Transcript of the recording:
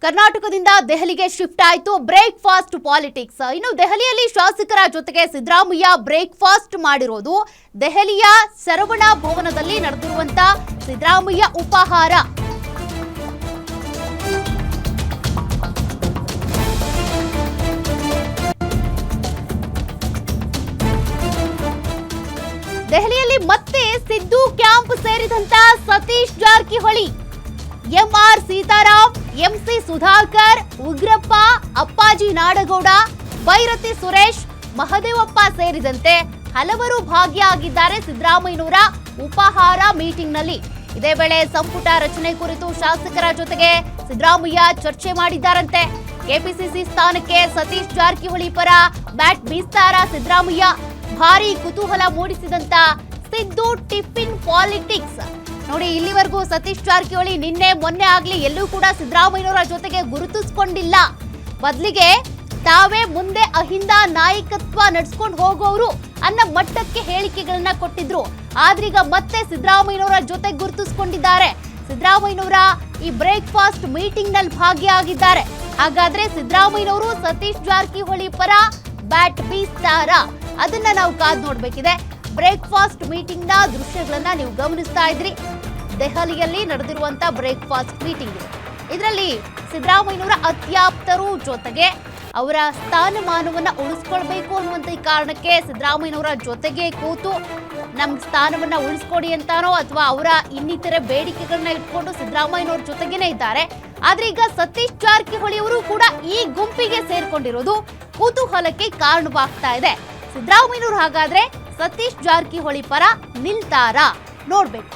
ಕರ್ನಾಟಕದಿಂದ ದೆಹಲಿಗೆ ಶಿಫ್ಟ್ ಆಯಿತು ಬ್ರೇಕ್ಫಾಸ್ಟ್ ಪಾಲಿಟಿಕ್ಸ್. ಇನ್ನು ದೆಹಲಿಯಲ್ಲಿ ಶಾಸಕರ ಜೊತೆಗೆ ಸಿದ್ದರಾಮಯ್ಯ ಬ್ರೇಕ್ಫಾಸ್ಟ್ ಮಾಡಿರೋದು ದೆಹಲಿಯ ಸರವಣ ಭವನದಲ್ಲಿ ನಡೆದಿರುವಂತ ಸಿದ್ದರಾಮಯ್ಯ ಉಪಹಾರ. ದೆಹಲಿಯಲ್ಲಿ ಮತ್ತೆ ಸಿದ್ದು ಕ್ಯಾಂಪ್ ಸೇರಿದಂತ ಸತೀಶ್ ಜಾರಕಿಹೊಳಿ, ಎಂಆರ್ ಸೀತಾರಾಮ್, ಎಂಸಿ ಸುಧಾಕರ್, ಉಗ್ರಪ್ಪ, ಅಪ್ಪಾಜಿ ನಾಡಗೌಡ, ಬೈರತಿ ಸುರೇಶ್, ಮಹದೇವಪ್ಪ ಸೇರಿದಂತೆ ಹಲವರು ಭಾಗಿಯಾಗಿದ್ದಾರೆ ಸಿದ್ದರಾಮಯ್ಯನವರ ಉಪಹಾರ ಮೀಟಿಂಗ್ನಲ್ಲಿ. ಇದೇ ವೇಳೆ ಸಂಪುಟ ರಚನೆ ಕುರಿತು ಶಾಸಕರ ಜೊತೆಗೆ ಸಿದ್ದರಾಮಯ್ಯ ಚರ್ಚೆ ಮಾಡಿದ್ದಾರಂತೆ. ಕೆಪಿಸಿಸಿ ಸ್ಥಾನಕ್ಕೆ ಸತೀಶ್ ಜಾರಕಿಹೊಳಿ ಪರ ಬ್ಯಾಟ್ ಬೀಸ್ತಾರ ಸಿದ್ದರಾಮಯ್ಯ. ಭಾರಿ ಕುತೂಹಲ ಮೂಡಿಸಿದಂತ ಸಿದ್ದು ಟಿಫಿನ್ ಪಾಲಿಟಿಕ್ಸ್ ನೋಡಿ. ಇಲ್ಲಿವರೆಗೂ ಸತೀಶ್ ಜಾರಕಿಹೊಳಿ ನಿನ್ನೆ ಮೊನ್ನೆ ಆಗ್ಲಿ ಎಲ್ಲೂ ಕೂಡ ಸಿದ್ದರಾಮಯ್ಯನವರ ಜೊತೆಗೆ ಗುರುತಿಸಿಕೊಂಡಿಲ್ಲ. ಬದಲಿಗೆ ತಾವೇ ಮುಂದೆ ಅಹಿಂದ ನಾಯಕತ್ವ ನಡೆಸ್ಕೊಂಡು ಹೋಗೋರು ಅನ್ನೋ ಮಟ್ಟಕ್ಕೆ ಹೇಳಿಕೆಗಳನ್ನ ಕೊಟ್ಟಿದ್ರು. ಆದ್ರೀಗ ಮತ್ತೆ ಸಿದ್ದರಾಮಯ್ಯನವರ ಜೊತೆ ಗುರುತಿಸಿಕೊಂಡಿದ್ದಾರೆ. ಸಿದ್ದರಾಮಯ್ಯನವರ ಈ ಬ್ರೇಕ್ಫಾಸ್ಟ್ ಮೀಟಿಂಗ್ ನಲ್ಲಿ ಭಾಗಿಯಾಗಿದ್ದಾರೆ. ಹಾಗಾದ್ರೆ ಸಿದ್ದರಾಮಯ್ಯನವರು ಸತೀಶ್ ಜಾರಕಿಹೊಳಿ ಪರ ಬ್ಯಾಟ್ ಬೀಸ್ತಾರ? ಅದನ್ನ ನಾವು ಕಾದ್ ನೋಡ್ಬೇಕಿದೆ. ಬ್ರೇಕ್ಫಾಸ್ಟ್ ಮೀಟಿಂಗ್ ನ ದೃಶ್ಯಗಳನ್ನ ನೀವು ಗಮನಿಸ್ತಾ ಇದ್ರಿ. ದೆಹಲಿಯಲ್ಲಿ ನಡೆದಿರುವಂತ ಬ್ರೇಕ್ಫಾಸ್ಟ್ ಮೀಟಿಂಗ್ ಇದರಲ್ಲಿ ಸಿದ್ದರಾಮಯ್ಯನವರ ಅತ್ಯಾಪ್ತರು ಜೊತೆಗೆ ಅವರ ಸ್ಥಾನಮಾನವನ್ನ ಉಳಿಸ್ಕೊಳ್ಬೇಕು ಅನ್ನುವಂತ ಕಾರಣಕ್ಕೆ ಸಿದ್ದರಾಮಯ್ಯನವರ ಜೊತೆಗೆ ಕೂತು ನಮ್ಗೆ ಸ್ಥಾನವನ್ನ ಉಳಿಸ್ಕೊಡಿ ಅಂತಾನೋ ಅಥವಾ ಅವರ ಇನ್ನಿತರೆ ಬೇಡಿಕೆಗಳನ್ನ ಇಟ್ಕೊಂಡು ಸಿದ್ದರಾಮಯ್ಯನವರ ಜೊತೆಗೇನೆ ಇದ್ದಾರೆ. ಆದ್ರೆ ಈಗ ಸತೀಶ್ ಜಾರಕಿಹೊಳಿ ಅವರು ಕೂಡ ಈ ಗುಂಪಿಗೆ ಸೇರ್ಕೊಂಡಿರೋದು ಕುತೂಹಲಕ್ಕೆ ಕಾರಣವಾಗ್ತಾ ಇದೆ. ಸಿದ್ದರಾಮಯ್ಯನವರು ಹಾಗಾದ್ರೆ ಸತೀಶ್ ಜಾರಕಿಹೊಳಿ ಪರ ನಿಲ್ತಾರಾ? ನೋಡ್ಬೇಕು.